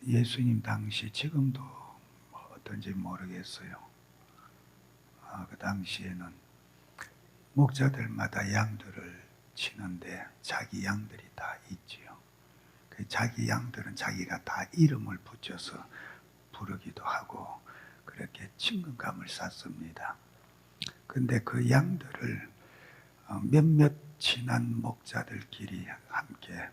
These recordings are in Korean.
예수님 당시, 지금도 뭐 어떤지 모르겠어요. 그 당시에는 목자들마다 양들을 치는데 자기 양들이 다 있지요. 그 자기 양들은 자기가 다 이름을 붙여서 부르기도 하고 그렇게 친근감을 쌓습니다. 근데 그 양들을 몇몇 친한 목자들끼리 함께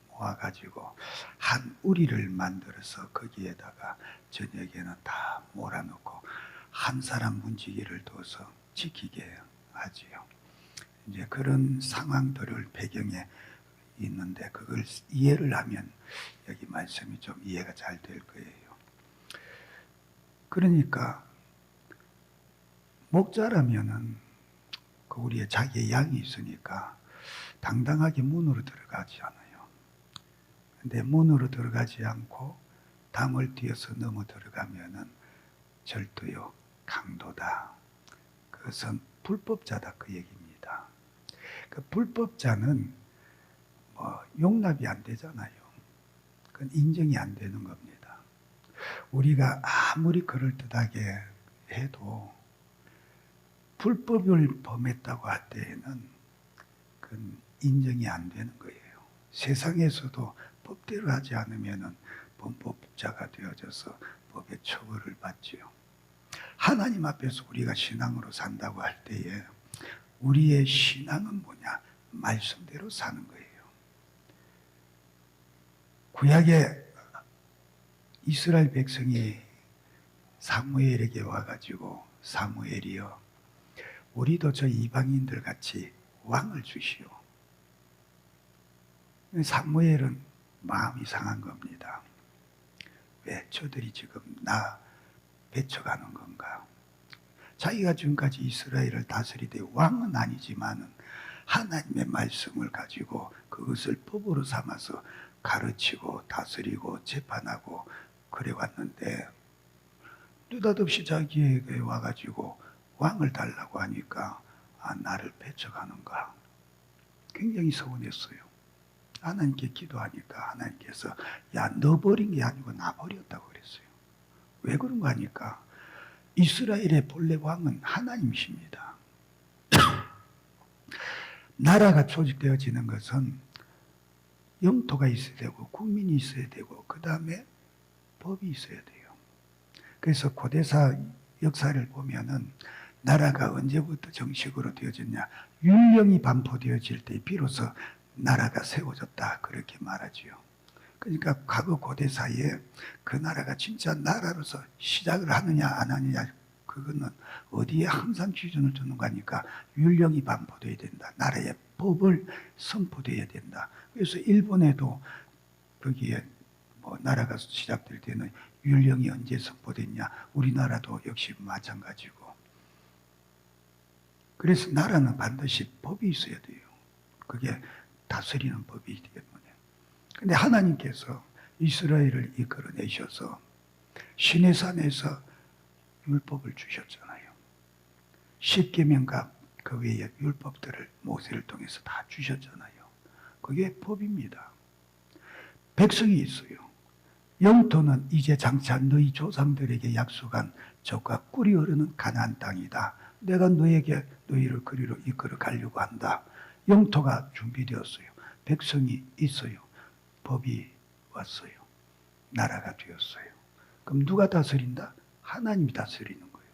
모아가지고 한 우리를 만들어서 거기에다가 저녁에는 다 몰아넣고 한 사람 문지기를 둬서 지키게 하지요. 이제 그런 상황들을 배경에 있는데 그걸 이해를 하면 여기 말씀이 좀 이해가 잘 될 거예요. 그러니까 목자라면은 그 우리의 자기의 양이 있으니까 당당하게 문으로 들어가지 않아요. 근데 문으로 들어가지 않고 담을 뒤에서 넘어 들어가면은 절도요, 강도다. 그것은 불법자다 그 얘기입니다. 그 불법자는 뭐 용납이 안 되잖아요. 그건 인정이 안 되는 겁니다. 우리가 아무리 그럴듯하게 해도 불법을 범했다고 할 때에는 그건 인정이 안 되는 거예요. 세상에서도 법대로 하지 않으면 범법자가 되어져서 법의 처벌을 받지요. 하나님 앞에서 우리가 신앙으로 산다고 할 때에 우리의 신앙은 뭐냐? 말씀대로 사는 거예요. 구약에 이스라엘 백성이 사무엘에게 와가지고 사무엘이여 우리도 저 이방인들 같이 왕을 주시오. 사무엘은 마음이 상한 겁니다. 왜 저들이 지금 나 배척하는 건가? 자기가 지금까지 이스라엘을 다스리되 왕은 아니지만은 하나님의 말씀을 가지고 그것을 법으로 삼아서 가르치고 다스리고 재판하고 그래 왔는데 느닷없이 자기에게 와가지고 왕을 달라고 하니까 나를 배척하는가? 굉장히 서운했어요. 하나님께 기도하니까 하나님께서 야, 너 버린 게 아니고 나 버렸다고 그랬어요. 왜 그런가 하니까 이스라엘의 본래 왕은 하나님이십니다. 나라가 조직되어지는 것은 영토가 있어야 되고 국민이 있어야 되고 그 다음에 법이 있어야 돼요. 그래서 고대사 역사를 보면은 나라가 언제부터 정식으로 되어졌냐? 율령이 반포되어질 때 비로소 나라가 세워졌다 그렇게 말하지요. 그러니까 과거 고대사에 그 나라가 진짜 나라로서 시작을 하느냐 안 하느냐 그거는 어디에 항상 기준을 두는 거니까 율령이 반포되어야 된다. 나라의 법을 선포되어야 된다. 그래서 일본에도 거기에 뭐 나라가 시작될 때는 율령이 언제 선포됐냐? 우리나라도 역시 마찬가지고. 그래서 나라는 반드시 법이 있어야 돼요. 그게 다스리는 법이기 때문에. 근데 하나님께서 이스라엘을 이끌어내셔서 시내산에서 율법을 주셨잖아요. 십계명과 그 외의 율법들을 모세를 통해서 다 주셨잖아요. 그게 법입니다. 백성이 있어요. 영토는 이제 장차 너희 조상들에게 약속한 적과 꿀이 흐르는 가나안 땅이다. 내가 너희를 그리로 이끌어 가려고 한다. 영토가 준비되었어요. 백성이 있어요. 법이 왔어요. 나라가 되었어요. 그럼 누가 다스린다? 하나님이 다스리는 거예요.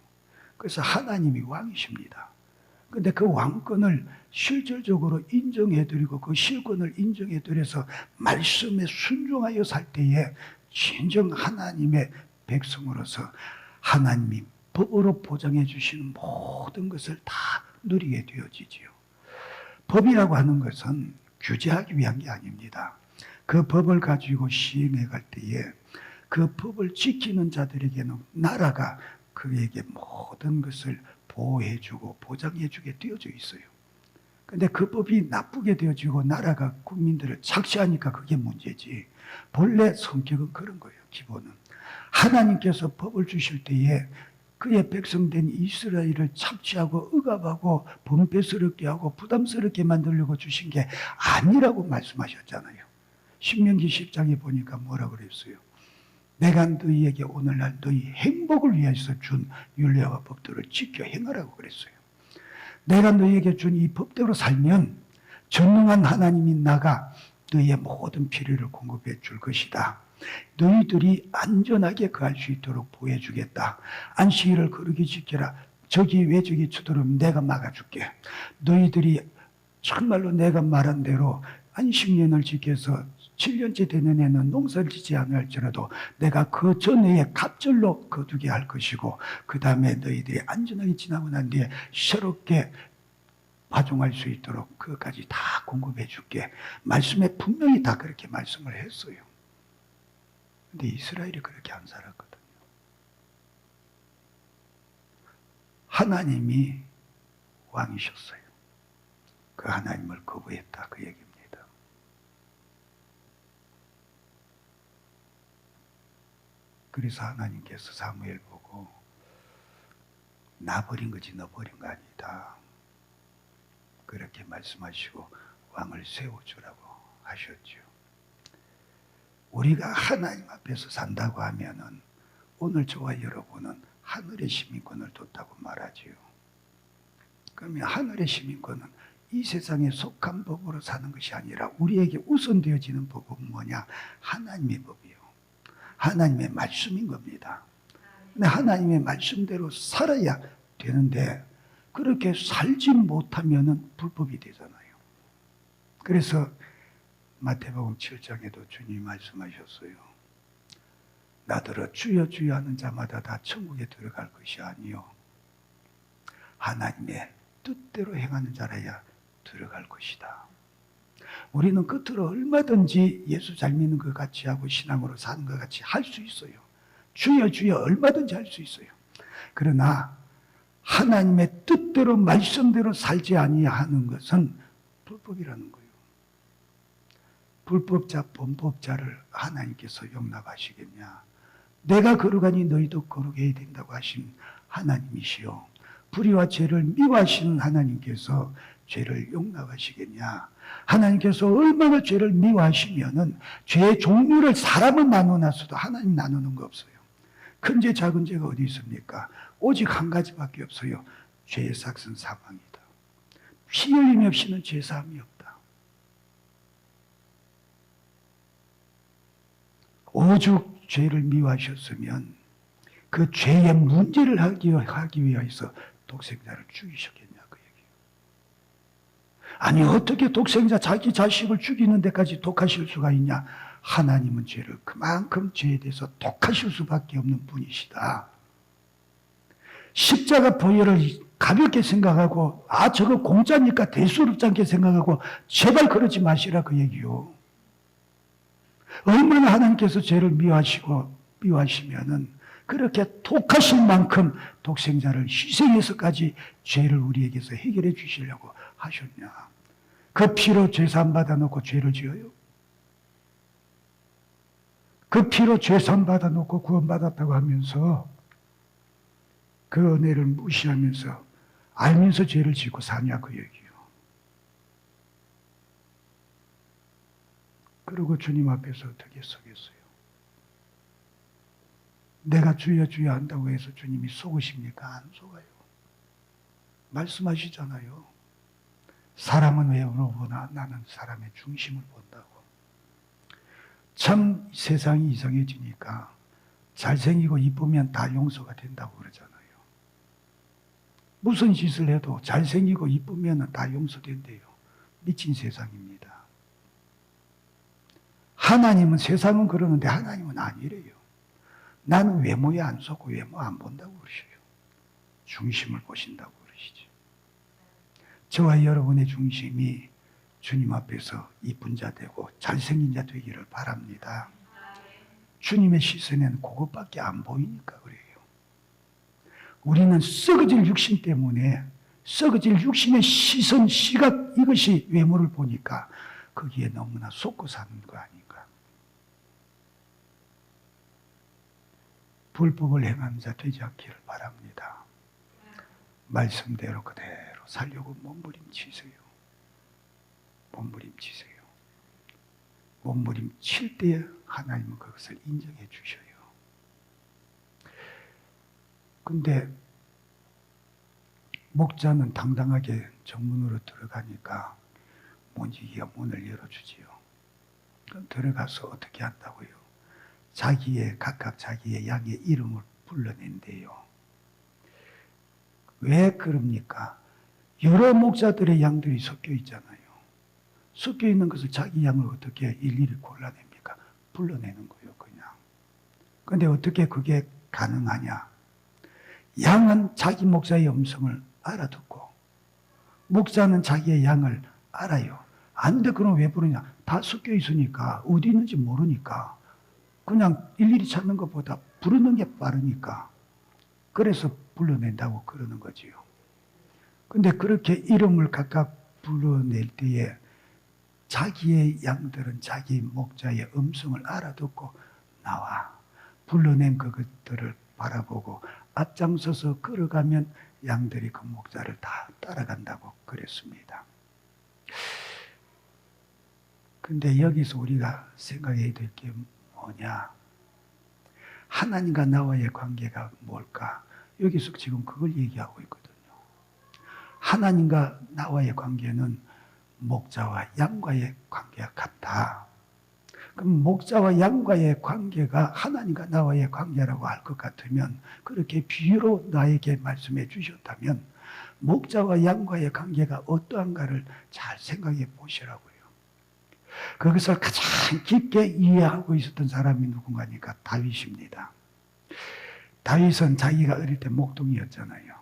그래서 하나님이 왕이십니다. 그런데 그 왕권을 실질적으로 인정해드리고 그 실권을 인정해드려서 말씀에 순종하여 살 때에 진정 하나님의 백성으로서 하나님이 법으로 보장해 주시는 모든 것을 다 누리게 되어지지요. 법이라고 하는 것은 규제하기 위한 게 아닙니다. 그 법을 가지고 시행해 갈 때에 그 법을 지키는 자들에게는 나라가 그에게 모든 것을 보호해주고 보장해주게 되어져 있어요. 근데 그 법이 나쁘게 되어지고 나라가 국민들을 착시하니까 그게 문제지. 본래 성격은 그런 거예요. 기본은. 하나님께서 법을 주실 때에 그의 백성된 이스라엘을 착취하고 억압하고 범패스럽게 하고 부담스럽게 만들려고 주신 게 아니라고 말씀하셨잖아요. 신명기 10장에 보니까 뭐라고 그랬어요? 내가 너희에게 오늘날 너희 행복을 위해서 준 율례와 법도를 지켜 행하라고 그랬어요. 내가 너희에게 준 이 법대로 살면 전능한 하나님이 나가 너희의 모든 필요를 공급해 줄 것이다. 너희들이 안전하게 거할 수 있도록 보여주겠다. 안식일을 거룩히 지켜라. 저기 왜 저기 쳐들어오면 내가 막아줄게. 너희들이 정말로 내가 말한 대로 안식년을 지켜서 7년째 되는 해는 농사를 짓지 않을지라도 내가 그 전해에 갑절로 거두게 할 것이고, 그 다음에 너희들이 안전하게 지나고 난 뒤에 새롭게 파종할 수 있도록 그것까지 다 공급해 줄게. 말씀에 분명히 다 그렇게 말씀을 했어요. 근데 이스라엘이 그렇게 안 살았거든요. 하나님이 왕이셨어요. 그 하나님을 거부했다, 그 얘기입니다. 그래서 하나님께서 사무엘 보고 나 버린 거지 너 버린 거 아니다, 그렇게 말씀하시고 왕을 세워주라고 하셨죠. 우리가 하나님 앞에서 산다고 하면은 오늘 저와 여러분은 하늘의 시민권을 뒀다고 말하지요. 그러면 하늘의 시민권은 이 세상에 속한 법으로 사는 것이 아니라 우리에게 우선되어지는 법은 뭐냐? 하나님의 법이요. 하나님의 말씀인 겁니다. 근데 하나님의 말씀대로 살아야 되는데 그렇게 살지 못하면은 불법이 되잖아요. 그래서 마태복음 7장에도 주님이 말씀하셨어요. 나더러 주여 주여 하는 자마다 다 천국에 들어갈 것이 아니요 하나님의 뜻대로 행하는 자라야 들어갈 것이다. 우리는 끝으로 얼마든지 예수 잘 믿는 것 같이 하고 신앙으로 사는 것 같이 할 수 있어요. 주여 주여 얼마든지 할 수 있어요. 그러나 하나님의 뜻대로 말씀대로 살지 아니하는 것은 불법이라는 거예요. 불법자 범법자를 하나님께서 용납하시겠냐? 내가 거룩하니 너희도 거룩해야 된다고 하신 하나님이시요, 불의와 죄를 미워하시는 하나님께서 죄를 용납하시겠냐? 하나님께서 얼마나 죄를 미워하시면은 죄의 종류를 사람은 나눠놨어도 하나님 나누는 거 없어요. 큰 죄 작은 죄가 어디 있습니까? 오직 한 가지밖에 없어요. 죄의 삭은 사망이다. 피 흘림이 없이는 죄 사함이 없다. 오죽 죄를 미워하셨으면 그 죄의 문제를 하기 위해서 독생자를 죽이셨겠냐 그 얘기예요. 아니 어떻게 독생자 자기 자식을 죽이는 데까지 독하실 수가 있냐? 하나님은 죄를 그만큼 죄에 대해서 독하실 수밖에 없는 분이시다. 십자가 보혈을 가볍게 생각하고 저거 공짜니까 대수롭지 않게 생각하고 제발 그러지 마시라 그 얘기요. 얼마나 하나님께서 죄를 미워하시면은 그렇게 독하실 만큼 독생자를 희생해서까지 죄를 우리에게서 해결해 주시려고 하셨냐? 그 피로 죄사함 받아놓고 죄를 지어요? 그 피로 죄사함 받아놓고 구원받았다고 하면서 그 은혜를 무시하면서 알면서 죄를 짓고 사냐 그 얘기요. 그리고 주님 앞에서 어떻게 서겠어요? 내가 주여 주여 한다고 해서 주님이 속으십니까? 안 속아요. 말씀하시잖아요. 사람은 외모로 보나 나는 사람의 중심을 본다고. 참 세상이 이상해지니까 잘생기고 이쁘면 다 용서가 된다고 그러잖아요. 무슨 짓을 해도 잘생기고 이쁘면 다 용서된대요. 미친 세상입니다. 하나님은, 세상은 그러는데 하나님은 아니래요. 나는 외모에 안 속고 외모 안 본다고 그러셔요. 중심을 보신다고 그러시죠. 저와 여러분의 중심이 주님 앞에서 이쁜 자 되고 잘생긴 자 되기를 바랍니다. 주님의 시선에는 그것밖에 안 보이니까 그래요. 우리는 썩어질 육신 때문에 썩어질 육신의 시선, 시각, 이것이 외모를 보니까 거기에 너무나 속고 사는 거 아닌가. 불법을 행하는 자 되지 않기를 바랍니다. 말씀대로 그대로 살려고 몸부림치세요. 몸부림치세요. 몸부림칠 때 하나님은 그것을 인정해 주셔요. 근데 목자는 당당하게 정문으로 들어가니까 문지기가 문을 열어주지요. 그럼 들어가서 어떻게 한다고요? 각각 자기의 양의 이름을 불러낸대요. 왜 그럽니까? 여러 목자들의 양들이 섞여 있잖아요. 섞여 있는 것을 자기 양을 어떻게 일일이 골라냅니까? 불러내는 거예요, 그냥. 근데 어떻게 그게 가능하냐? 양은 자기 목자의 음성을 알아듣고, 목자는 자기의 양을 알아요. 아는데 그럼 왜 부르냐? 다 섞여 있으니까, 어디 있는지 모르니까, 그냥 일일이 찾는 것보다 부르는 게 빠르니까, 그래서 불러낸다고 그러는 거지요. 근데 그렇게 이름을 각각 불러낼 때에 자기의 양들은 자기 목자의 음성을 알아듣고 나와 불러낸 그것들을 바라보고 앞장서서 걸어가면 양들이 그 목자를 다 따라간다고 그랬습니다. 근데 여기서 우리가 생각해야 될 게 뭐냐? 하나님과 나와의 관계가 뭘까? 여기서 지금 그걸 얘기하고 있거든요. 하나님과 나와의 관계는 목자와 양과의 관계가 같다. 그럼 목자와 양과의 관계가 하나님과 나와의 관계라고 할 것 같으면, 그렇게 비유로 나에게 말씀해 주셨다면 목자와 양과의 관계가 어떠한가를 잘 생각해 보시라고요. 그것을 가장 깊게 이해하고 있었던 사람이 누군가니까 다윗입니다. 다윗은 자기가 어릴 때 목동이었잖아요.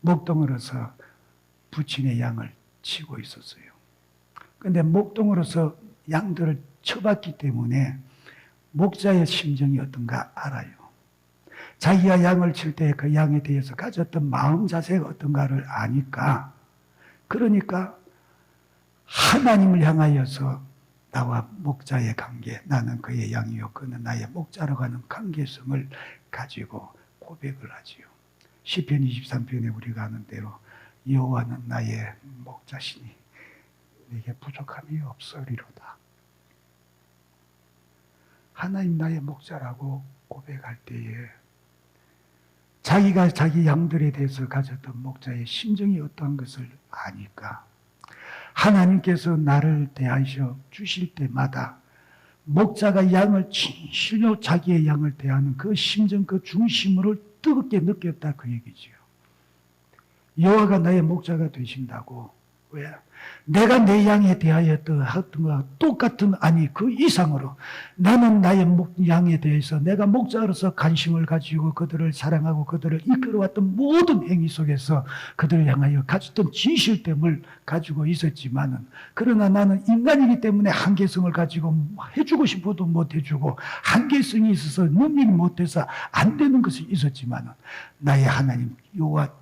목동으로서 부친의 양을 치고 있었어요. 그런데 목동으로서 양들을 쳐봤기 때문에 목자의 심정이 어떤가 알아요. 자기가 양을 칠 때 그 양에 대해서 가졌던 마음 자세가 어떤가를 아니까, 그러니까 하나님을 향하여서 나와 목자의 관계, 나는 그의 양이요 그는 나의 목자라고 하는 관계성을 가지고 고백을 하지요. 시편 23편에 우리가 아는 대로 여호와는 나의 목자시니 내게 부족함이 없으리로다. 하나님 나의 목자라고 고백할 때에 자기가 자기 양들에 대해서 가졌던 목자의 심정이 어떠한 것을 아니까, 하나님께서 나를 대하셔 주실 때마다 목자가 양을 진실로 자기의 양을 대하는 그 심정, 그 중심을 뜨겁게 느꼈다, 그 얘기지요. 여호와가 나의 목자가 되신다고. 왜? 내가 내 양에 대하여 했던 것과 똑같은, 아니 그 이상으로 나는 나의 양에 대해서 내가 목자로서 관심을 가지고 그들을 사랑하고 그들을 이끌어왔던 모든 행위 속에서 그들을 향하여 가졌던 진실됨을 가지고 있었지만은, 그러나 나는 인간이기 때문에 한계성을 가지고 해주고 싶어도 못 해주고 한계성이 있어서 능력이 못해서 안 되는 것이 있었지만은, 나의 하나님 여호와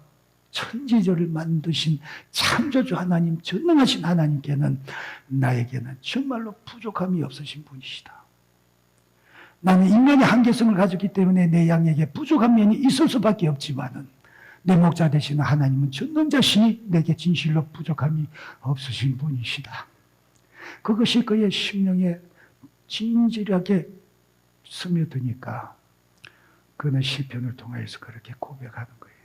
천지저를 만드신 창조주 하나님, 전능하신 하나님께는 나에게는 정말로 부족함이 없으신 분이시다. 나는 인간의 한계성을 가졌기 때문에 내 양에게 부족한 면이 있을 수밖에 없지만은, 내 목자 되시는 하나님은 전능자시니 내게 진실로 부족함이 없으신 분이시다. 그것이 그의 심령에 진실하게 스며드니까 그는 시편을 통해서 그렇게 고백하는 거예요.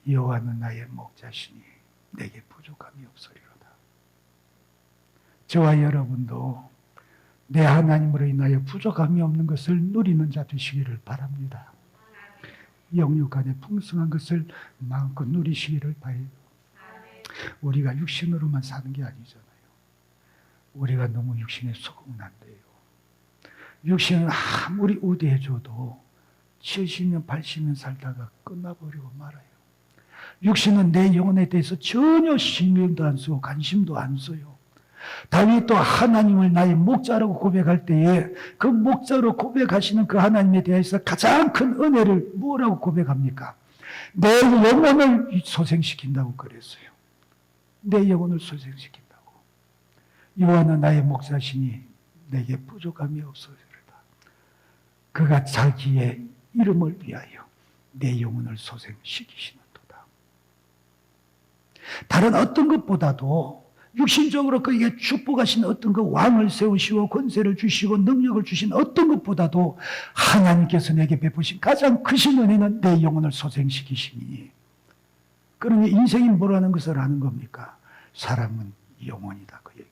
여호와는 나의 목자시니 내게 부족함이 없으리로다. 저와 여러분도 내 하나님으로 인하여 부족함이 없는 것을 누리는 자 되시기를 바랍니다. 영육 안에 풍성한 것을 마음껏 누리시기를 바라요. 우리가 육신으로만 사는 게 아니잖아요. 우리가 너무 육신에 속으면 안 돼요. 육신은 아무리 우대해줘도 70년, 80년 살다가 끝나버리고 말아요. 육신은 내 영혼에 대해서 전혀 신경도 안 쓰고 관심도 안 써요. 다윗도 하나님을 나의 목자라고 고백할 때에 그 목자로 고백하시는 그 하나님에 대해서 가장 큰 은혜를 뭐라고 고백합니까? 내 영혼을 소생시킨다고 그랬어요. 내 영혼을 소생시킨다고. 여호와는 나의 목자시니 내게 부족함이 없으리로다. 그가 자기의 이름을 위하여 내 영혼을 소생시키시는 도다. 다른 어떤 것보다도 육신적으로 그에게 축복하신 어떤 그 왕을 세우시고 권세를 주시고 능력을 주신 어떤 것보다도 하나님께서 내게 베푸신 가장 크신 은혜는 내 영혼을 소생시키시니. 그러니 인생이 뭐라는 것을 아는 겁니까? 사람은 영혼이다 그 얘기예요.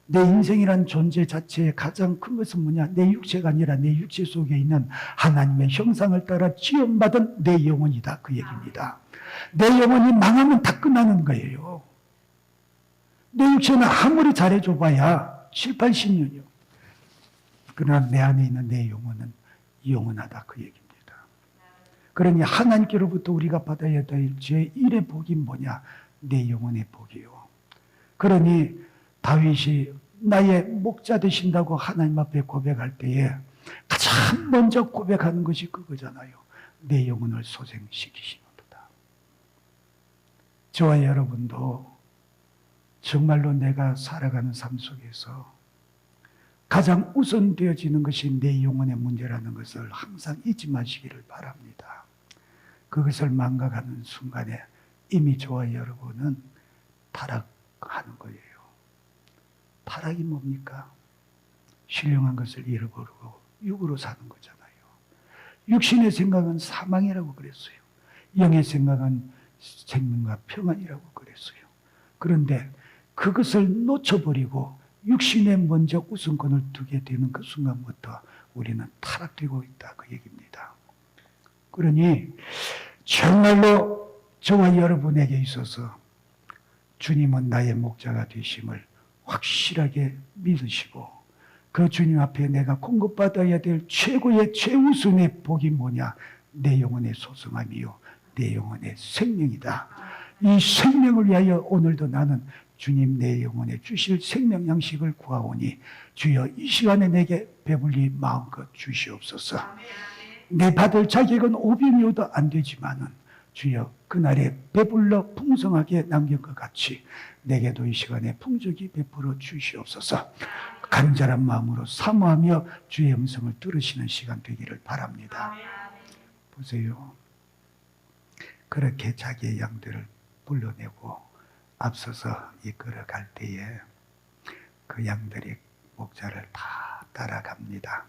내 인생이란 존재 자체의 가장 큰 것은 뭐냐? 내 육체가 아니라 내 육체 속에 있는 하나님의 형상을 따라 지음받은 내 영혼이다 그 얘기입니다. 내 영혼이 망하면 다 끝나는 거예요. 내 육체는 아무리 잘해줘봐야 7, 80년이요. 그러나 내 안에 있는 내 영혼은 영원하다 그 얘기입니다. 그러니 하나님께로부터 우리가 받아야 될 제1의 복이 뭐냐? 내 영혼의 복이요. 그러니 다윗이 나의 목자 되신다고 하나님 앞에 고백할 때에 가장 먼저 고백하는 것이 그거잖아요. 내 영혼을 소생시키시는도다. 저와 여러분도 정말로 내가 살아가는 삶 속에서 가장 우선되어지는 것이 내 영혼의 문제라는 것을 항상 잊지 마시기를 바랍니다. 그것을 망각하는 순간에 이미 저와 여러분은 타락하는 거예요. 타락이 뭡니까? 신령한 것을 잃어버리고 육으로 사는 거잖아요. 육신의 생각은 사망이라고 그랬어요. 영의 생각은 생명과 평안이라고 그랬어요. 그런데 그것을 놓쳐버리고 육신에 먼저 우선권을 두게 되는 그 순간부터 우리는 타락되고 있다 그 얘기입니다. 그러니 정말로 저와 여러분에게 있어서 주님은 나의 목자가 되심을 확실하게 믿으시고 그 주님 앞에 내가 공급받아야 될 최고의 최우선의 복이 뭐냐? 내 영혼의 소성함이요 내 영혼의 생명이다. 이 생명을 위하여 오늘도 나는 주님 내 영혼에 주실 생명 양식을 구하오니 주여 이 시간에 내게 배불리 마음껏 주시옵소서. 내 받을 자격은 오병이어도 안 되지만은 주여 그날에 배불러 풍성하게 남긴 것 같이 내게도 이 시간에 풍족히 베풀어 주시옵소서. 간절한 마음으로 사모하며 주의 음성을 들으시는 시간 되기를 바랍니다. 보세요. 그렇게 자기의 양들을 불러내고 앞서서 이끌어갈 때에 그 양들이 목자를 다 따라갑니다.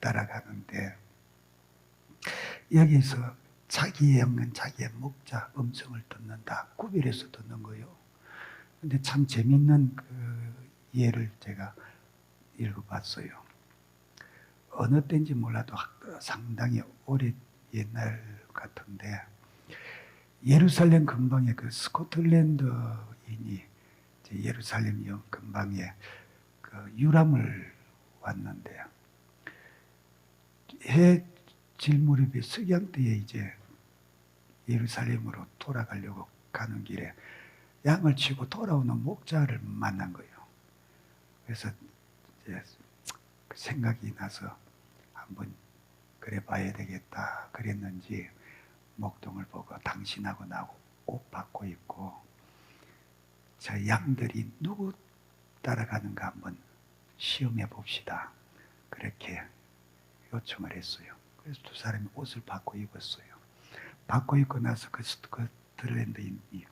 따라가는데 여기서 자기의 양은 자기의 목자 음성을 듣는다. 구별해서 듣는 거예요. 근데 참 재밌는 그 예를 제가 읽어봤어요. 어느 때인지 몰라도 상당히 오래 옛날 같은데 예루살렘 근방에 그 스코틀랜드인이 예루살렘 근방에 그 유람을 왔는데 해 질무렵의 석양 때에 이제 예루살렘으로 돌아가려고 가는 길에 양을 치고 돌아오는 목자를 만난 거예요. 그래서 이제 생각이 나서 한번 그래 봐야 되겠다 그랬는지 목동을 보고 당신하고 나하고 옷 바꿔 입고 저 양들이 누구 따라가는가 한번 시험해 봅시다. 그렇게 요청을 했어요. 그래서 두 사람이 옷을 바꿔 입었어요. 바꿔 입고 나서 그 스코틀랜드인이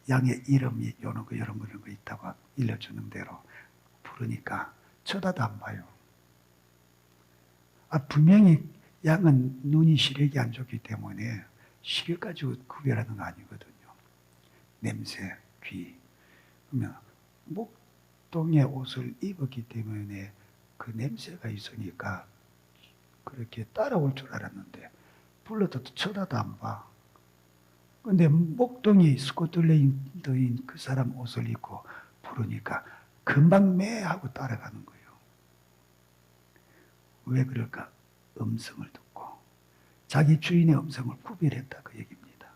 양의 이름이 이런 거 있다고 일러주는 대로 부르니까 쳐다도 안 봐요. 분명히 양은 눈이 시력이 안 좋기 때문에 시력 가지고 구별하는 거 아니거든요. 냄새, 귀. 그러면 목동의 옷을 입었기 때문에 그 냄새가 있으니까 그렇게 따라올 줄 알았는데 불러도 쳐다도 안 봐. 근데 목동이 스코틀랜드인 그 사람 옷을 입고 부르니까 금방 매하고 따라가는 거예요. 왜 그럴까? 음성을 듣고 자기 주인의 음성을 구별했다 그 얘기입니다.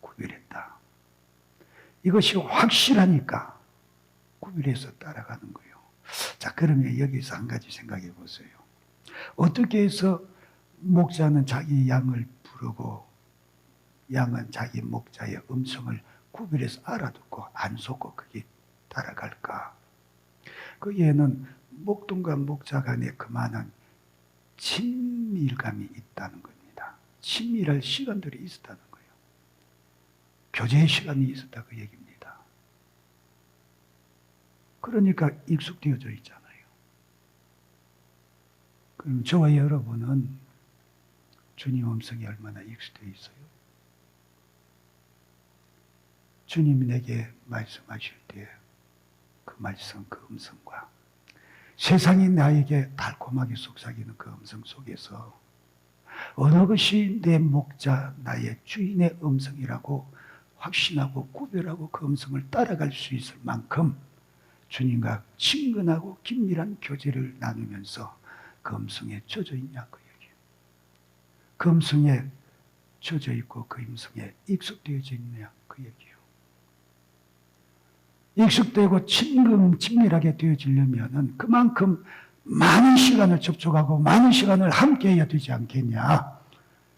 구별했다. 이것이 확실하니까 구별해서 따라가는 거예요. 자, 그러면 여기서 한 가지 생각해 보세요. 어떻게 해서 목자는 자기 양을 부르고 양은 자기 목자의 음성을 구별해서 알아듣고 안 속고 그게 따라갈까? 거기에는 목동과 목자 간에 그만한 친밀감이 있다는 겁니다. 친밀할 시간들이 있었다는 거예요. 교제의 시간이 있었다 그 얘기입니다. 그러니까 익숙되어져 있잖아요. 그럼 저와 여러분은 주님 음성이 얼마나 익숙되어 있어요? 주님이 내게 말씀하실 때 그 말씀, 그 음성과 세상이 나에게 달콤하게 속삭이는 그 음성 속에서 어느 것이 내 목자, 나의 주인의 음성이라고 확신하고 구별하고 그 음성을 따라갈 수 있을 만큼 주님과 친근하고 긴밀한 교제를 나누면서 그 음성에 젖어 있냐 그 얘기예요. 그 음성에 젖어 있고 그 음성에 익숙되어져 있냐 그 얘기예요. 익숙되고 친밀하게 되어지려면 그만큼 많은 시간을 접촉하고 많은 시간을 함께 해야 되지 않겠냐.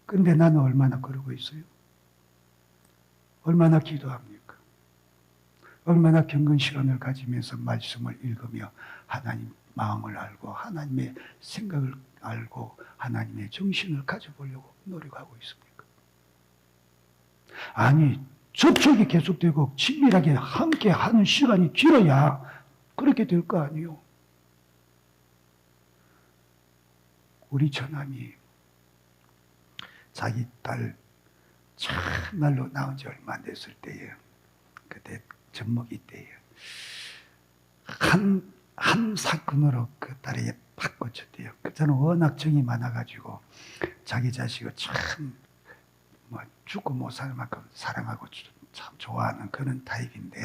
그런데 나는 얼마나 그러고 있어요? 얼마나 기도합니까? 얼마나 경건 시간을 가지면서 말씀을 읽으며 하나님 마음을 알고 하나님의 생각을 알고 하나님의 정신을 가져보려고 노력하고 있습니까? 아니, 접촉이 계속되고 친밀하게 함께 하는 시간이 길어야 그렇게 될 거 아니에요. 우리 처남이 자기 딸 참말로 낳은 지 얼마 안 됐을 때에 그때 젖먹이 때에 한 사건으로 그 딸에게 팍 꽂혔대요. 그때는 워낙 정이 많아가지고 자기 자식을 참 죽고 못 살 만큼 사랑하고 참 좋아하는 그런 타입인데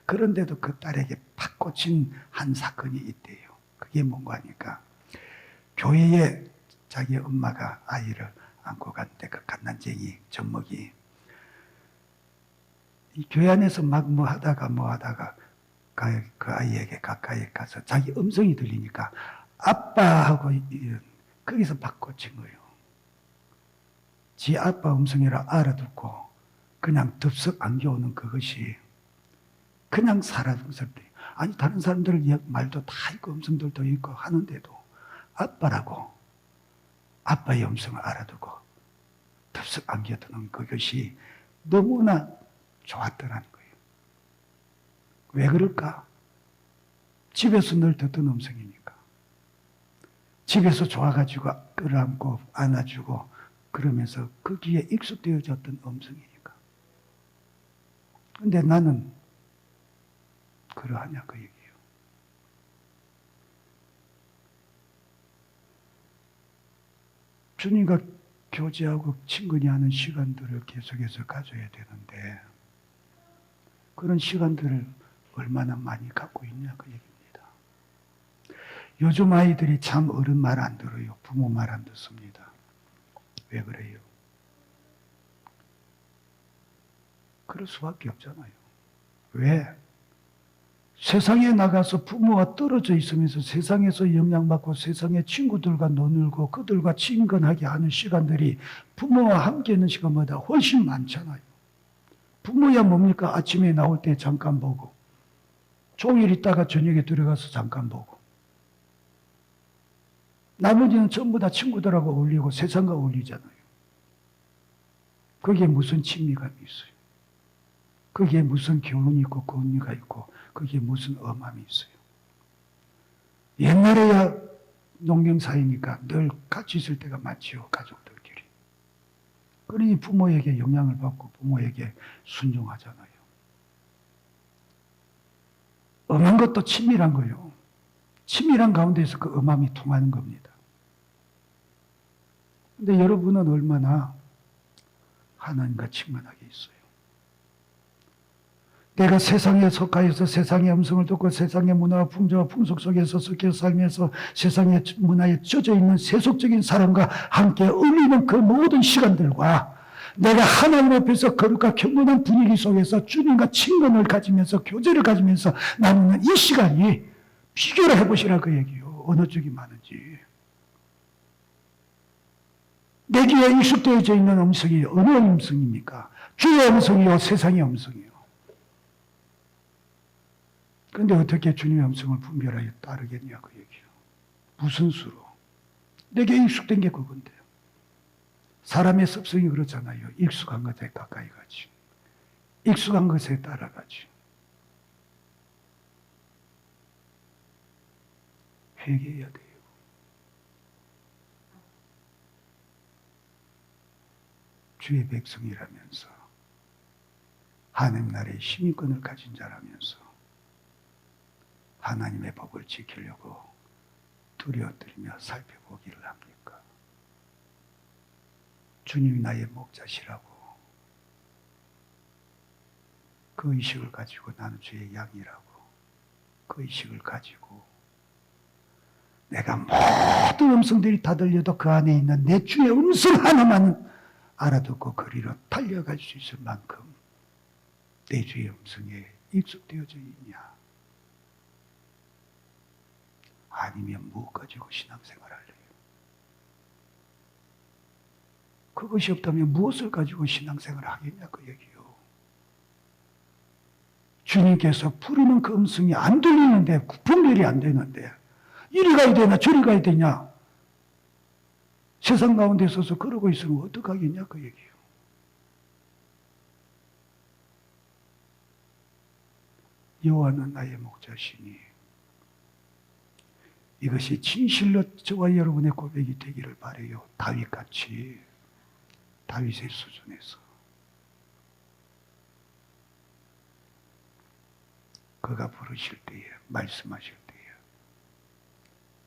그런데도 그 딸에게 팍 꽂힌 한 사건이 있대요. 그게 뭔가 하니까 교회에 자기 엄마가 아이를 안고 갔는데 그 갓난쟁이 젖먹이 이 교회 안에서 막 뭐 하다가 그 아이에게 가까이 가서 자기 음성이 들리니까 아빠하고 거기서 팍 꽂힌 거예요. 지 아빠 음성이라 알아듣고 그냥 덥석 안겨오는 그것이 그냥 살아서 아니 다른 사람들 말도 다 있고 음성들도 있고 하는데도 아빠라고 아빠의 음성을 알아두고 덥석 안겨드는 그것이 너무나 좋았더라는 거예요. 왜 그럴까? 집에서 늘 듣던 음성이니까. 집에서 좋아가지고 끌어안고 안아주고 그러면서 거기에 익숙되어졌던 음성이니까. 근데 나는 그러하냐 그 얘기예요. 주님과 교제하고 친근히 하는 시간들을 계속해서 가져야 되는데 그런 시간들을 얼마나 많이 갖고 있냐 그 얘기입니다. 요즘 아이들이 참 어른 말 안 들어요. 부모 말 안 듣습니다. 왜 그래요? 그럴 수밖에 없잖아요. 왜? 세상에 나가서 부모와 떨어져 있으면서 세상에서 영향받고 세상의 친구들과 노늘고 그들과 친근하게 하는 시간들이 부모와 함께 있는 시간보다 훨씬 많잖아요. 부모야 뭡니까? 아침에 나올 때 잠깐 보고 종일 있다가 저녁에 들어가서 잠깐 보고 나머지는 전부 다 친구들하고 어울리고 세상과 어울리잖아요. 거기에 무슨 친미감이 있어요? 거기에 무슨 교훈이 있고 권위가 있고 거기에 무슨 엄함이 있어요? 옛날에야 농경사회니까 늘 같이 있을 때가 많지요. 가족들끼리. 그러니 부모에게 영향을 받고 부모에게 순종하잖아요. 엄한 것도 친밀한 거예요. 친밀한 가운데서 그 엄함이 통하는 겁니다. 근데 여러분은 얼마나 하나님과 친근하게 있어요? 내가 세상에 속하여서 세상의 음성을 듣고 세상의 문화와 풍조와 풍속 속에서 섞여 살면서 세상의 문화에 젖어 있는 세속적인 사람과 함께 어울리는 그 모든 시간들과 내가 하나님 앞에서 거룩과 경건한 분위기 속에서 주님과 친근을 가지면서 교제를 가지면서 나누는 이 시간이 비교를 해보시라 그 얘기요. 어느 쪽이 많은지. 내 귀에 익숙되어져 있는 음성이 어느 음성입니까? 주의 음성이요, 세상의 음성이요. 그런데 어떻게 주님의 음성을 분별하여 따르겠냐 그 얘기예요. 무슨 수로? 내게 익숙된 게 그건데요. 사람의 습성이 그렇잖아요. 익숙한 것에 가까이 가지. 익숙한 것에 따라가지. 회개해야 돼요. 주의 백성이라면서 하나님 나라의 시민권을 가진 자라면서 하나님의 법을 지키려고 두려워뜨리며 살펴보기를 합니까? 주님이 나의 목자시라고 그 의식을 가지고 나는 주의 양이라고 그 의식을 가지고 내가 모든 음성들이 다 들려도 그 안에 있는 내 주의 음성 하나만 알아듣고 거리로 달려갈 수 있을 만큼 내 주의 음성에 익숙되어져 있냐? 아니면 무엇 가지고 신앙생활을 할래요? 그것이 없다면 무엇을 가지고 신앙생활을 하겠냐 그 얘기요. 주님께서 부르는 그 음성이 안 들리는데 분별이 안 되는데 이리 가야 되나 저리 가야 되냐? 세상 가운데 서서 그러고 있으면 어떡하겠냐 그 얘기요. 여호와는 나의 목자시니 이것이 진실로 저와 여러분의 고백이 되기를 바라요. 다윗같이 다윗의 수준에서 그가 부르실 때에 말씀하실 때에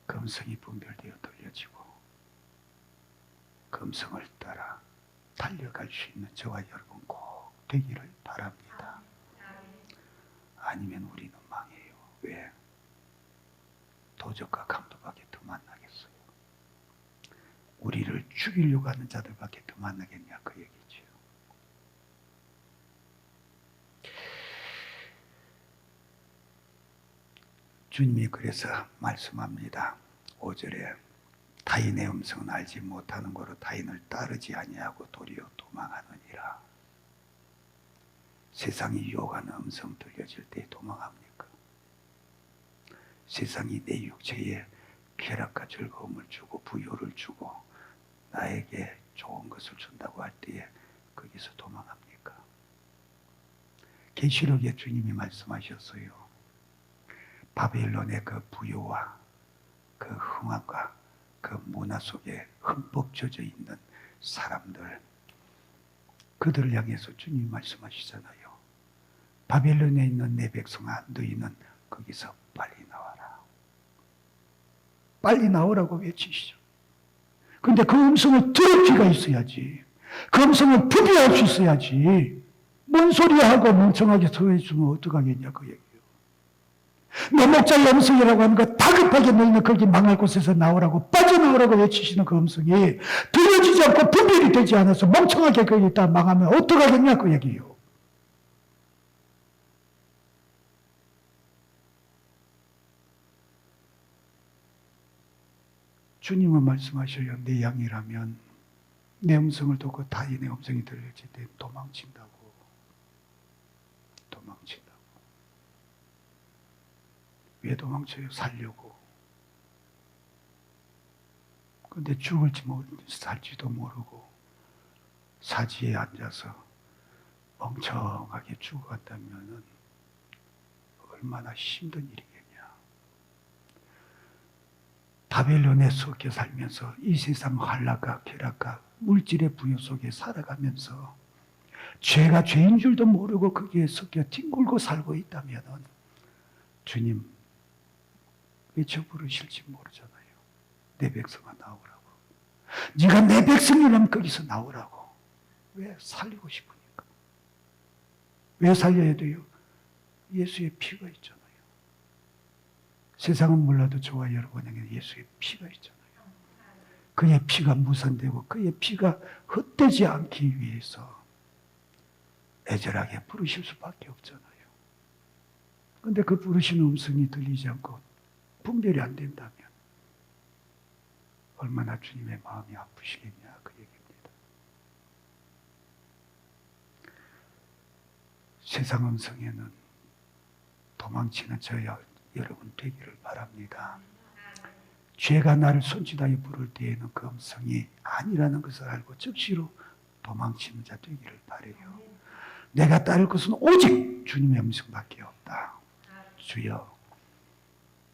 그 음성이 분별되어 들려지고 그 음성을 따라 달려갈 수 있는 저와 여러분 꼭 되기를 바랍니다. 아니면 우리는 망해요. 왜? 도적과 강도밖에 더 만나겠어요. 우리를 죽이려고 하는 자들밖에 더 만나겠냐 그 얘기죠. 주님이 그래서 말씀합니다. 5절에 타인의 음성은 알지 못하는 거로 타인을 따르지 아니하고 도리어 도망하느니라. 세상이 유혹하는 음성 들려질 때 도망합니까? 세상이 내 육체에 쾌락과 즐거움을 주고 부요를 주고 나에게 좋은 것을 준다고 할 때에 거기서 도망합니까? 계시록에 주님이 말씀하셨어요. 바벨론의 그 부요와 그 흥황과 그 문화 속에 흠뻑 젖어 있는 사람들, 그들을 향해서 주님이 말씀하시잖아요. 바벨론에 있는 내 백성아, 너희는 거기서 빨리 나와라. 빨리 나오라고 외치시죠. 그런데 그 음성을 들을 귀가 있어야지. 그 음성을 분별할 수 있어야지. 뭔 소리야 하고 멍청하게 서 있으면 어떡하겠냐 그 얘기예요. 내 목자의 음성이라고 하는 거 다급하게 너희는 거기 망할 곳에서 나오라고 빠져나오라고 외치시는 그 음성이 들려지지 않고 분별이 되지 않아서 멍청하게 거기 있다 망하면 어떡하겠냐 그 얘기예요. 주님은 말씀하셔요. 내 양이라면 내 음성을 듣고 타인의 음성이 들려질 때 도망친다고. 도망친다고. 왜 도망쳐요? 살려고. 근데 죽을지 살지도 모르고 사지에 앉아서 멍청하게 죽어간다면 얼마나 힘든 일이겠냐. 바벨론에 섞여 살면서 이 세상 환락과 쾌락과 물질의 부여 속에 살아가면서 죄가 죄인 줄도 모르고 거기에 섞여 뒹굴고 살고 있다면 주님 외쳐 부르실지 모르잖아요. 내 백성아 나오라고. 네가 내 백성이라면 거기서 나오라고. 왜? 살리고 싶으니까. 왜 살려야 돼요? 예수의 피가 있잖아요. 세상은 몰라도 저와 여러분에게 예수의 피가 있잖아요. 그의 피가 무산되고 그의 피가 헛되지 않기 위해서 애절하게 부르실 수밖에 없잖아요. 그런데 그 부르시는 음성이 들리지 않고 분별이 안 된다면 얼마나 주님의 마음이 아프시겠냐 그 얘기입니다. 세상 음성에는 도망치는 저야 여러분 되기를 바랍니다. 죄가 나를 손짓하여 부를 때에는 그 음성이 아니라는 것을 알고 즉시로 도망치는 자 되기를 바라요. 내가 따를 것은 오직 주님의 음성밖에 없다. 주여,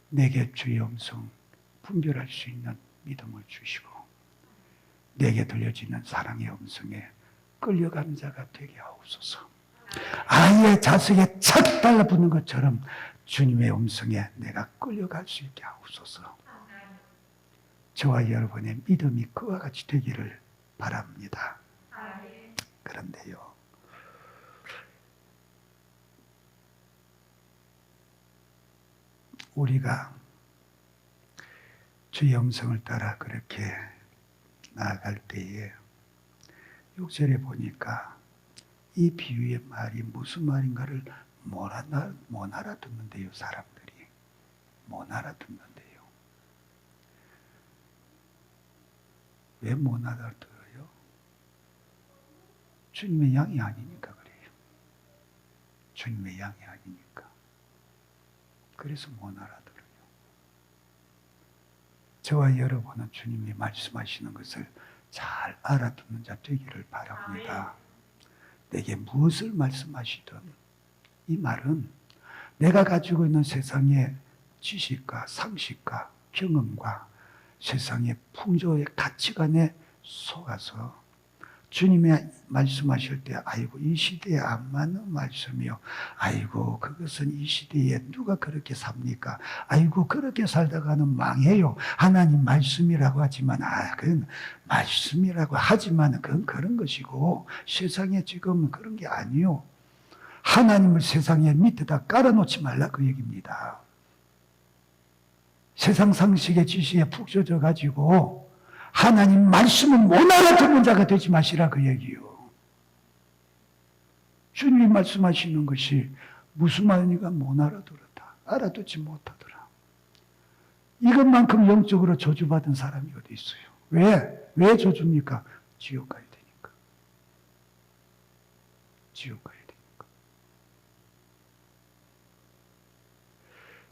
내게 주의 음성 분별할 수 있는 믿음을 주시고 내게 들려지는 사랑의 음성에 끌려가는 자가 되게 하옵소서. 아이의 자석에 착 달라붙는 것처럼 주님의 음성에 내가 끌려갈 수 있게 하옵소서. 저와 여러분의 믿음이 그와 같이 되기를 바랍니다. 그런데요, 우리가 주의 음성을 따라 그렇게 나아갈 때에 6절에 보니까 이 비유의 말이 무슨 말인가를 못 알아듣는데요. 사람들이 못 알아듣는데요. 왜 못 알아들어요? 주님의 양이 아니니까 그래요. 주님의 양이 아니니까. 그래서 못 알아들어요. 저와 여러분은 주님이 말씀하시는 것을 잘 알아듣는 자 되기를 바랍니다. 내게 무엇을 말씀하시든 이 말은 내가 가지고 있는 세상의 지식과 상식과 경험과 세상의 풍조의 가치관에 속아서 주님이 말씀하실 때 아이고 이 시대에 안 맞는 말씀이요. 아이고 그것은 이 시대에 누가 그렇게 삽니까? 아이고 그렇게 살다가는 망해요. 하나님 말씀이라고 하지만 그건 말씀이라고 하지만 그건 그런 것이고 세상에 지금 그런 게 아니요. 하나님을 세상의 밑에다 깔아놓지 말라 그 얘기입니다. 세상 상식의 지식에 푹 젖어 가지고 하나님 말씀을 못 알아듣는 자가 되지 마시라 그 얘기요. 주님이 말씀하시는 것이 무슨 말인가 못 알아들었다. 알아듣지 못하더라. 이것만큼 영적으로 저주받은 사람이 어디 있어요? 왜 저주입니까? 지옥 가야 되니까. 지옥 가야 되니까.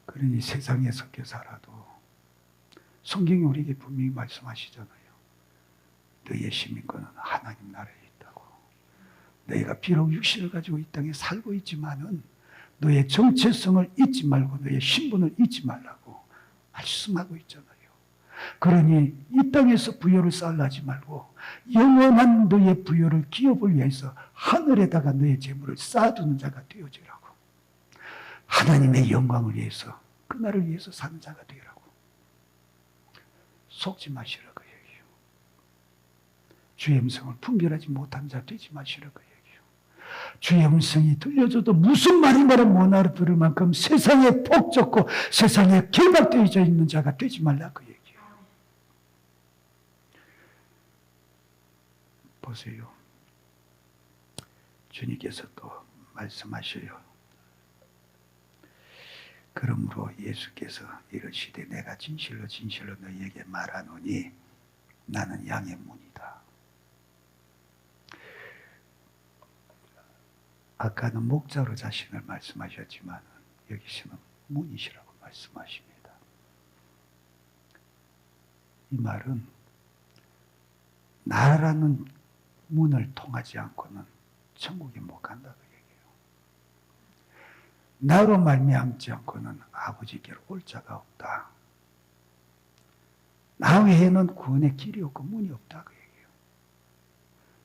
그러니 세상에 섞여 살아도 성경이 우리에게 분명히 말씀하시잖아요. 너희의 시민권은 하나님 나라에 있다고. 너희가 비록 육신을 가지고 이 땅에 살고 있지만은 너의 정체성을 잊지 말고 너의 신분을 잊지 말라고 말씀하고 있잖아요. 그러니 이 땅에서 부요를 쌓으려지 말고 영원한 너의 부요를 기업을 위해서 하늘에다가 너의 재물을 쌓아두는 자가 되어지라고. 하나님의 영광을 위해서 그날을 위해서 사는 자가 되라고. 속지 마시라 그 얘기요. 주의 음성을 분별하지 못한 자 되지 마시라 그 얘기요. 주의 음성이 들려줘도 무슨 말인가를 못 알아들을 만큼 세상에 폭좁고 세상에 결박되어 있는 자가 되지 말라 그 얘기요. 보세요. 주님께서 또 말씀하셔요. 그러므로 예수께서 이르시되 내가 진실로 진실로 너희에게 말하노니 나는 양의 문이다. 아까는 목자로 자신을 말씀하셨지만 여기서는 문이시라고 말씀하십니다. 이 말은 나라는 문을 통하지 않고는 천국에 못 간다. 나로 말미암지 않고는 아버지께로 올 자가 없다. 나 외에는 구원의 길이 없고 문이 없다 그 얘기예요.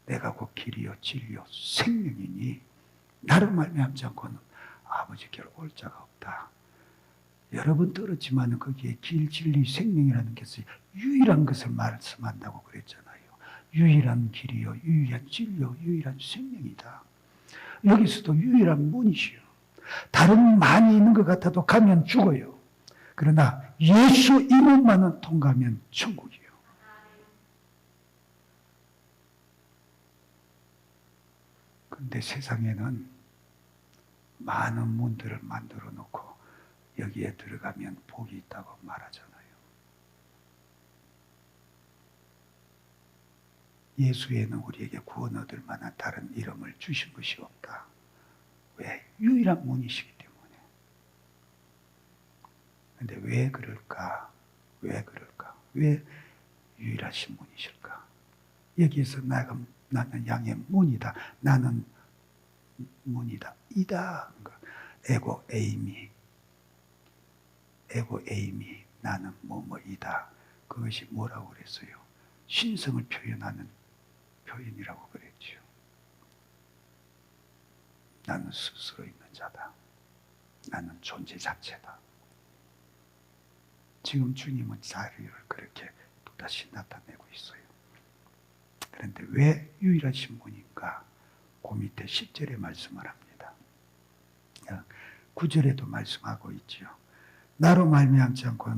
내가 곧 길이요 진리요 생명이니 나로 말미암지 않고는 아버지께로 올 자가 없다. 여러분 들었지만 거기에 길, 진리, 생명이라는 것이 유일한 것을 말씀한다고 그랬잖아요. 유일한 길이요 유일한 진리요 유일한 생명이다. 여기서도 유일한 문이시요. 다른 많이 있는 것 같아도 가면 죽어요. 그러나 예수 이름만은 통과하면 천국이에요. 그런데 세상에는 많은 문들을 만들어 놓고 여기에 들어가면 복이 있다고 말하잖아요. 예수에는 우리에게 구원 얻을 만한 다른 이름을 주신 것이 없다. 왜? 유일한 문이시기 때문에. 그런데 왜 그럴까? 왜 그럴까? 왜 유일하신 문이실까? 여기에서 나는 양의 문이다. 나는 문이다. 이다. 에고 에이미. 에고 에이미. 나는 뭐뭐이다. 그것이 뭐라고 그랬어요? 신성을 표현하는 표현이라고 그랬죠. 나는 스스로 있는 자다. 나는 존재 자체다. 지금 주님은 자리를 그렇게 또다시 나타내고 있어요. 그런데 왜 유일하신 분인가? 그 밑에 10절에 말씀을 합니다. 9절에도 말씀하고 있죠. 나로 말미암지 않고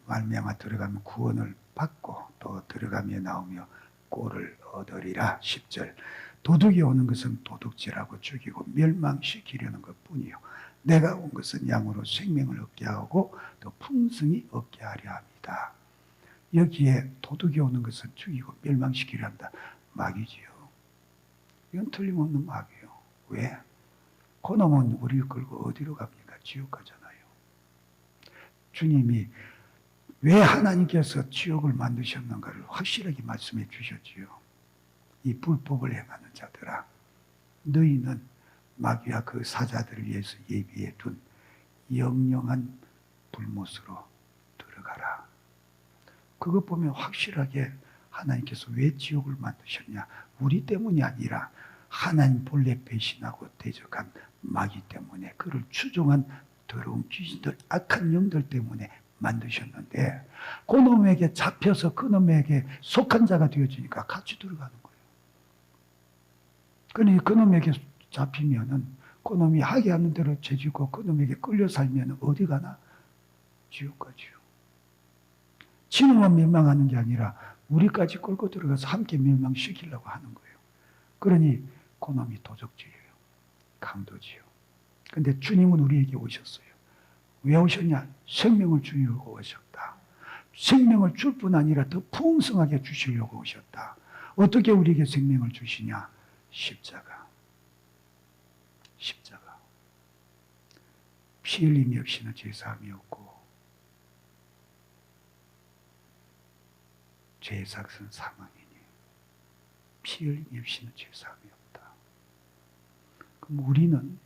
말미암아 들어가면 구원을 받고 또 들어가며 나오며 꼴을 얻으리라. 10절. 도둑이 오는 것은 도둑질하고 죽이고 멸망시키려는 것뿐이요. 내가 온 것은 양으로 생명을 얻게 하고 또 풍성히 얻게 하려 합니다. 여기에 도둑이 오는 것은 죽이고 멸망시키려 한다. 마귀지요. 이건 틀림없는 마귀예요. 왜? 그놈은 우리를 끌고 어디로 갑니까? 지옥 가잖아요. 주님이 왜 하나님께서 지옥을 만드셨는가를 확실하게 말씀해 주셨지요. 이 불법을 행하는 자들아, 너희는 마귀와 그 사자들을 위해서 예비해 둔 영영한 불못으로 들어가라. 그것 보면 확실하게 하나님께서 왜 지옥을 만드셨냐? 우리 때문이 아니라 하나님 본래 배신하고 대적한 마귀 때문에, 그를 추종한 더러운 귀신들, 악한 영들 때문에 만드셨는데, 그놈에게 잡혀서 그놈에게 속한 자가 되어지니까 같이 들어가는 거예요. 그러니 그놈에게 잡히면은 그놈이 하게 하는 대로 죄지고 그놈에게 끌려 살면 어디 가나? 지옥 가지요. 지놈만 멸망하는 게 아니라 우리까지 끌고 들어가서 함께 멸망시키려고 하는 거예요. 그러니 그놈이 도적질이에요. 강도지요. 근데 주님은 우리에게 오셨어요. 왜 오셨냐? 생명을 주려고 오셨다. 생명을 줄 뿐 아니라 더 풍성하게 주시려고 오셨다. 어떻게 우리에게 생명을 주시냐? 십자가. 십자가. 피 흘림이 없이는 죄사함이 없고 죄의 삭은 사망이니 피 흘림이 없이는 죄사함이 없다. 그럼 우리는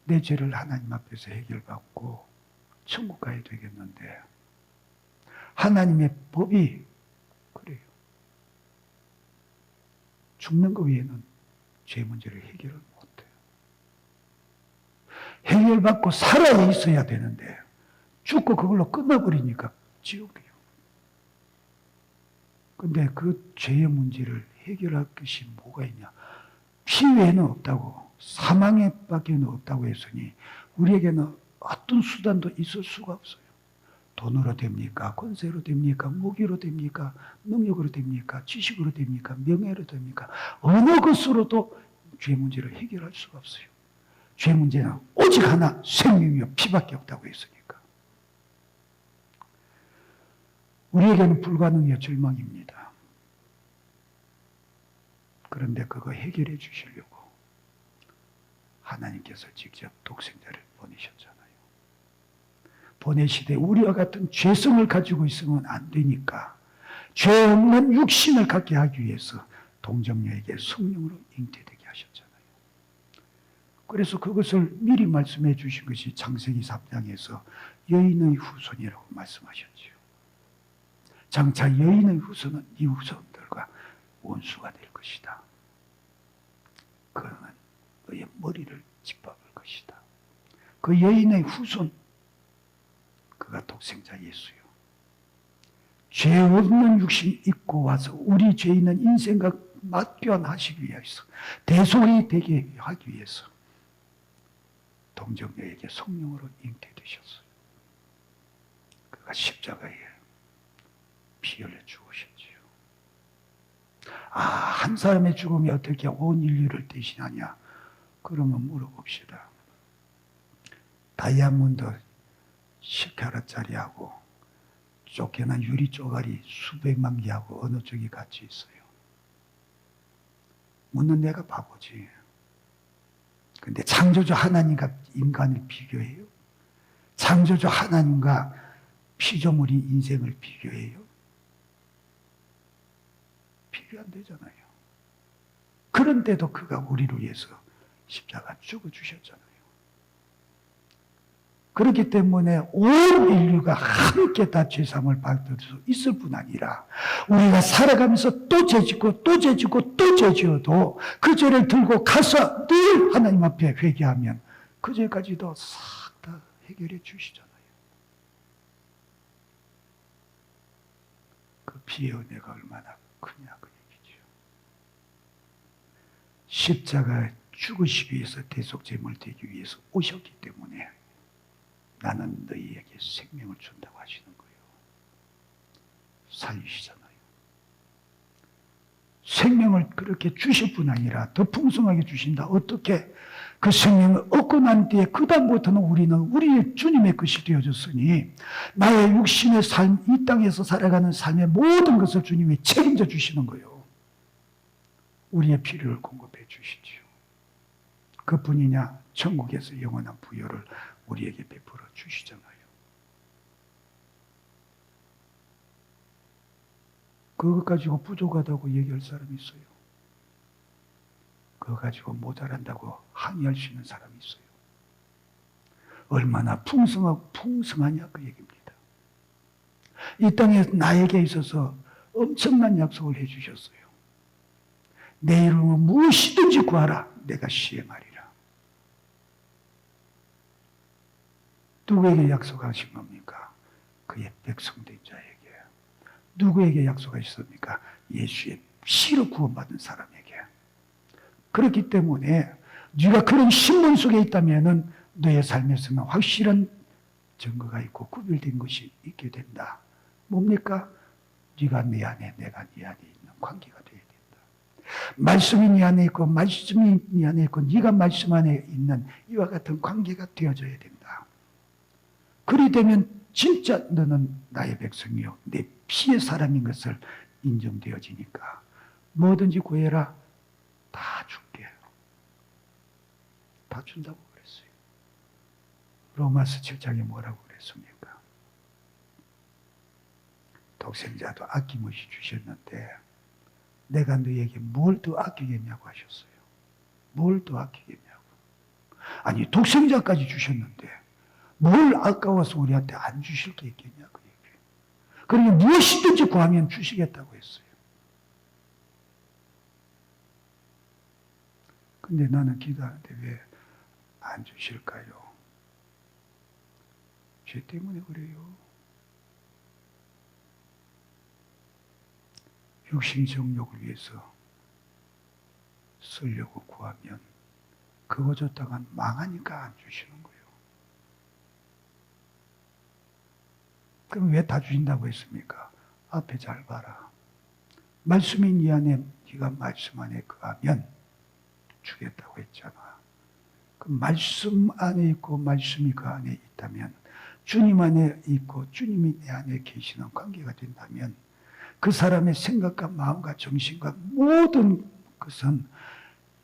내 죄를 하나님 앞에서 해결받고 천국 가야 되겠는데, 하나님의 법이 그래요. 죽는 것 외에는 죄 문제를 해결을 못해요. 해결받고 살아 있어야 되는데 죽고 그걸로 끝나버리니까 지옥이에요. 근데 그 죄의 문제를 해결할 것이 뭐가 있냐? 피 외에는 없다고, 사망에 밖에는 없다고 했으니 우리에게는 어떤 수단도 있을 수가 없어요. 돈으로 됩니까? 권세로 됩니까? 무기로 됩니까? 능력으로 됩니까? 지식으로 됩니까? 명예로 됩니까? 어느 것으로도 죄 문제를 해결할 수가 없어요. 죄 문제는 오직 하나, 생명이요 피밖에 없다고 했으니까. 우리에게는 불가능이요 절망입니다. 그런데 그거 해결해 주시려고 하나님께서 직접 독생자를 보내셨잖아요. 보내시되 우리와 같은 죄성을 가지고 있으면 안 되니까 죄 없는 육신을 갖게 하기 위해서 동정녀에게 성령으로 잉태되게 하셨잖아요. 그래서 그것을 미리 말씀해 주신 것이 창세기 3장에서 여인의 후손이라고 말씀하셨지요. 장차 여인의 후손은 이 후손들과 원수가 될 것이다. 그는 너의 머리를 짓밟을 것이다. 그 여인의 후손, 그가 독생자 예수요. 죄 없는 육신 입고 와서 우리 죄 있는 인생과 맞교환하시기 위해서, 대속이 되게 하기 위해서 동정녀에게 성령으로 잉태되셨어요. 그가 십자가에 피 흘려 죽으셨지요. 한 사람의 죽음이 어떻게 온 인류를 대신하냐? 그러면 물어봅시다. 다이아몬드 10캐럿짜리하고 쫓겨난 유리 쪼가리 수백만 개하고 어느 쪽이 같이 있어요? 묻는 내가 바보지. 근데 창조주 하나님과 인간을 비교해요? 창조주 하나님과 피조물인 인생을 비교해요? 비교 안 되잖아요. 그런데도 그가 우리를 위해서 십자가 죽어주셨잖아요. 그렇기 때문에 온 인류가 함께 다 죄사함을 받을 수 있을 뿐 아니라 우리가 살아가면서 또 죄짓고 또 죄짓고 또 죄지어도 그 죄를 들고 가서 늘 하나님 앞에 회개하면 그 죄까지도 싹 다 해결해 주시잖아요. 그 피의 은혜가 얼마나 크냐 그 얘기죠. 십자가에 죽으시기 위해서 대속제물 되기 위해서 오셨기 때문에 나는 너희에게 생명을 준다고 하시는 거예요. 살리시잖아요. 생명을 그렇게 주실 뿐 아니라 더 풍성하게 주신다. 어떻게? 그 생명을 얻고 난 뒤에 그 다음부터는 우리는 우리 주님의 것이 되어졌으니 나의 육신의 삶, 이 땅에서 살아가는 삶의 모든 것을 주님이 책임져 주시는 거예요. 우리의 필요를 공급해 주시지요. 그뿐이냐? 천국에서 영원한 부여를 우리에게 베풀어 주시잖아요. 그것 가지고 부족하다고 얘기할 사람이 있어요. 그거 가지고 모자란다고 항의할 수 있는 사람이 있어요. 얼마나 풍성하냐 그 얘기입니다. 이 땅에 나에게 있어서 엄청난 약속을 해주셨어요. 내 이름으로 무엇이든지 구하라. 내가 시행하리라. 누구에게 약속하신 겁니까? 그의 백성된 자에게. 누구에게 약속하셨습니까? 예수의 피로 구원받은 사람에게. 그렇기 때문에 네가 그런 신분 속에 있다면 너의 삶에서는 확실한 증거가 있고 구별된 것이 있게 된다. 뭡니까? 네가 내 안에 내가 네 안에 있는 관계가 되어야 된다. 말씀이 네 안에 있고 말씀이 네 안에 있고 네가 말씀 안에 있는 이와 같은 관계가 되어져야 된다. 그리 되면 진짜 너는 나의 백성이요 내 피의 사람인 것을 인정되어지니까 뭐든지 구해라. 다 줄게. 다 준다고 그랬어요. 로마서 7장에 뭐라고 그랬습니까? 독생자도 아낌없이 주셨는데 내가 너에게 뭘 더 아끼겠냐고 하셨어요. 뭘 더 아끼겠냐고. 아니 독생자까지 주셨는데 뭘 아까워서 우리한테 안 주실 게 있겠냐 그 얘기예요. 그러니 무엇이든지 구하면 주시겠다고 했어요. 근데 나는 기도하는데 왜 안 주실까요? 죄 때문에 그래요. 육신 정욕을 위해서 쓰려고 구하면 그거 줬다간 망하니까 안 주시는 거예요. 그럼 왜 다 주신다고 했습니까? 앞에 잘 봐라. 말씀이 네 안에 네가 말씀 안에 거하면 주겠다고 했잖아. 그 말씀 안에 있고 말씀이 그 안에 있다면 주님 안에 있고 주님이 내 안에 계시는 관계가 된다면 그 사람의 생각과 마음과 정신과 모든 것은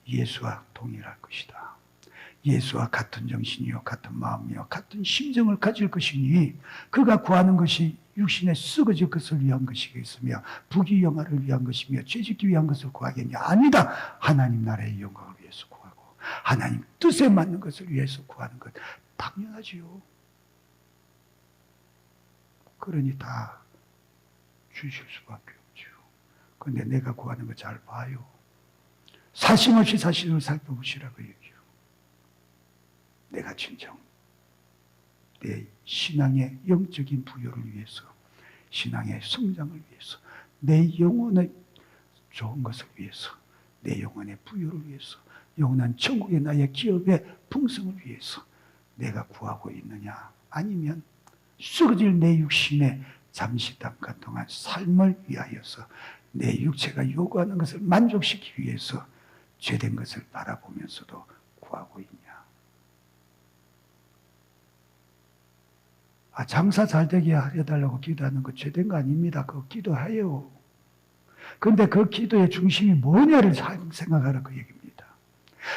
예수와 동일할 것이다. 예수와 같은 정신이요 같은 마음이요 같은 심정을 가질 것이니 그가 구하는 것이 육신에 썩어질 것을 위한 것이겠으며 부귀 영화를 위한 것이며 죄짓기 위한 것을 구하겠냐? 아니다. 하나님 나라의 영광을 위해서 구하고 하나님 뜻에 맞는 것을 위해서 구하는 것 당연하지요. 그러니 다 주실 수밖에 없죠. 그런데 내가 구하는 거 잘 봐요. 사심 없이 자신을 살펴보시라고 얘기해요. 내가 진정 내 신앙의 영적인 부여를 위해서 신앙의 성장을 위해서 내 영혼의 좋은 것을 위해서 내 영혼의 부여를 위해서 영원한 천국의 나의 기업의 풍성을 위해서 내가 구하고 있느냐 아니면 썩어질 내 육신의 잠시 잠깐 동안 삶을 위하여서 내 육체가 요구하는 것을 만족시키기 위해서 죄된 것을 바라보면서도 구하고 있냐. 장사 잘 되게 해달라고 기도하는 거 죄된 거 아닙니다. 그거 기도해요. 그런데 그 기도의 중심이 뭐냐를 생각하라 그 얘기입니다.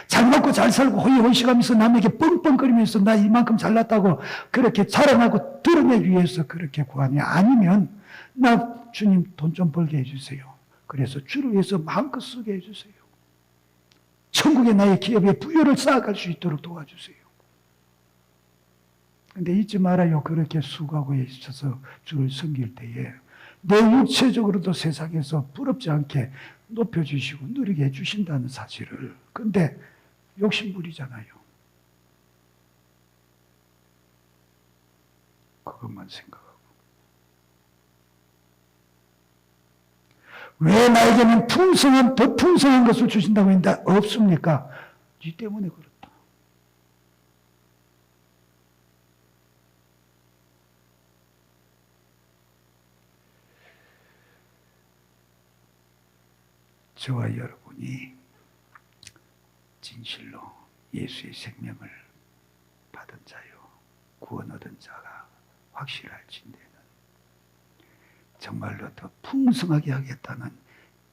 잘 먹고 잘 살고 호의호식하면서 남에게 뻥뻥거리면서 나 이만큼 잘났다고 그렇게 자랑하고 드러내기 위해서 그렇게 구하냐. 아니면 나 주님 돈 좀 벌게 해주세요. 그래서 주를 위해서 마음껏 쓰게 해주세요. 천국의 나의 기업에 부여를 쌓아갈 수 있도록 도와주세요. 근데 잊지 말아요. 그렇게 수고하고 있어서 주를 섬길 때에 내 육체적으로도 세상에서 부럽지 않게 높여주시고 누리게 해주신다는 사실을. 근데 욕심부리잖아요. 그것만 생각하고. 왜 나에게는 더 풍성한 것을 주신다고 했는데 없습니까? 네 때문에 그렇다. 저와 여러분이 진실로 예수의 생명을 받은 자요, 구원 얻은 자가 확실할진대는 정말로 더 풍성하게 하겠다는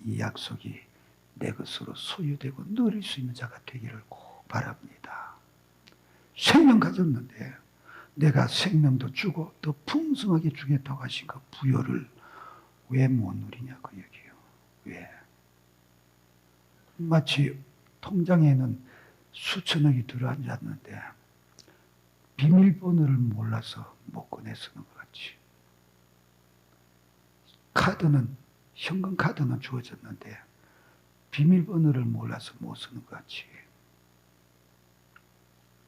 이 약속이 내 것으로 소유되고 누릴 수 있는 자가 되기를 꼭 바랍니다. 생명 가졌는데 내가 생명도 주고 더 풍성하게 주겠다고 하신 그 부여를 왜 못 누리냐 그 얘기예요. 왜? 마치 통장에는 수천억이 들어앉았는데 비밀번호를 몰라서 못 꺼내 쓰는 것 같이. 현금 카드는 주어졌는데 비밀번호를 몰라서 못 쓰는 것 같이.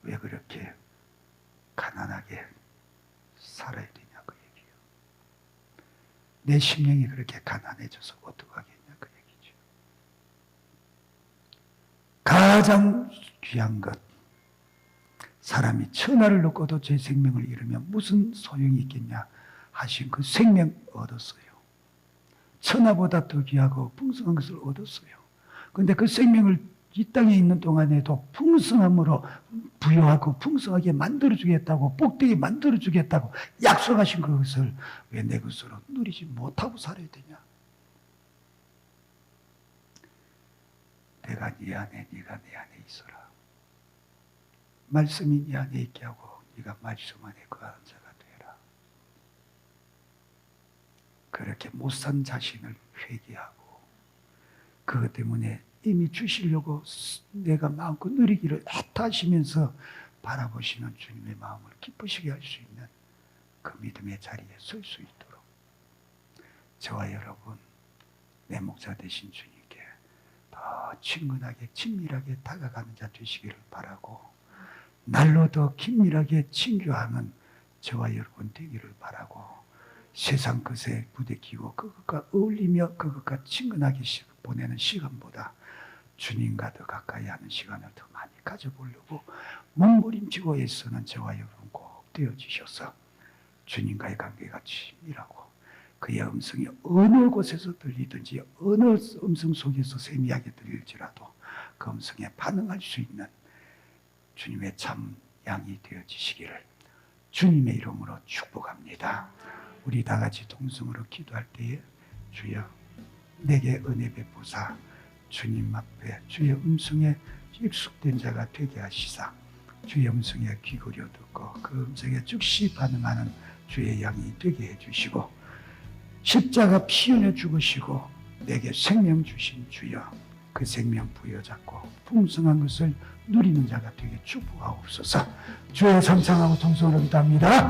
왜 그렇게 가난하게 살아야 되냐 그 얘기예요. 내 심령이 그렇게 가난해져서 어떡하겠냐 그 얘기죠. 가장 귀한 것, 사람이 천하를 얻고도 제 생명을 잃으면 무슨 소용이 있겠냐 하신 그 생명 얻었어요. 천하보다 더 귀하고 풍성한 것을 얻었어요. 그런데 그 생명을 이 땅에 있는 동안에도 풍성함으로 부여하고 풍성하게 만들어주겠다고, 복되게 만들어주겠다고 약속하신 그것을 왜 내 것으로 누리지 못하고 살아야 되냐? 내가 네 안에, 네가 내 안에 있어라. 말씀이 네 안에 있게 하고 네가 말씀 안에 거하는 자가 되라. 그렇게 못 산 자신을 회개하고 그것 때문에 이미 주시려고 내가 마음껏 누리기를 애타하시면서 바라보시는 주님의 마음을 기쁘시게 할 수 있는 그 믿음의 자리에 설 수 있도록 저와 여러분, 내 목자 되신 주님께 더 친근하게 친밀하게 다가가는 자 되시기를 바라고 날로 더 긴밀하게 친교하는 저와 여러분 되기를 바라고 세상 것에 부대끼고 그것과 어울리며 그것과 친근하게 보내는 시간보다 주님과 더 가까이 하는 시간을 더 많이 가져보려고 몸부림치고 애쓰는 저와 여러분 꼭 되어주셔서 주님과의 관계가 친밀하고 그의 음성이 어느 곳에서 들리든지 어느 음성 속에서 세미하게 들릴지라도 그 음성에 반응할 수 있는 주님의 참 양이 되어지시기를 주님의 이름으로 축복합니다. 우리 다 같이 동성으로 기도할 때에 주여 내게 은혜 베푸사 주님 앞에 주의 음성에 익숙된 자가 되게 하시사 주의 음성에 귀 기울여 듣고 그 음성에 즉시 반응하는 주의 양이 되게 해주시고 십자가 피 흘려 죽으시고 내게 생명 주신 주여 그 생명 부여잡고 풍성한 것을 누리는 자가 되게 축복하옵소서. 주의 상상하고 동성으로 기도합니다.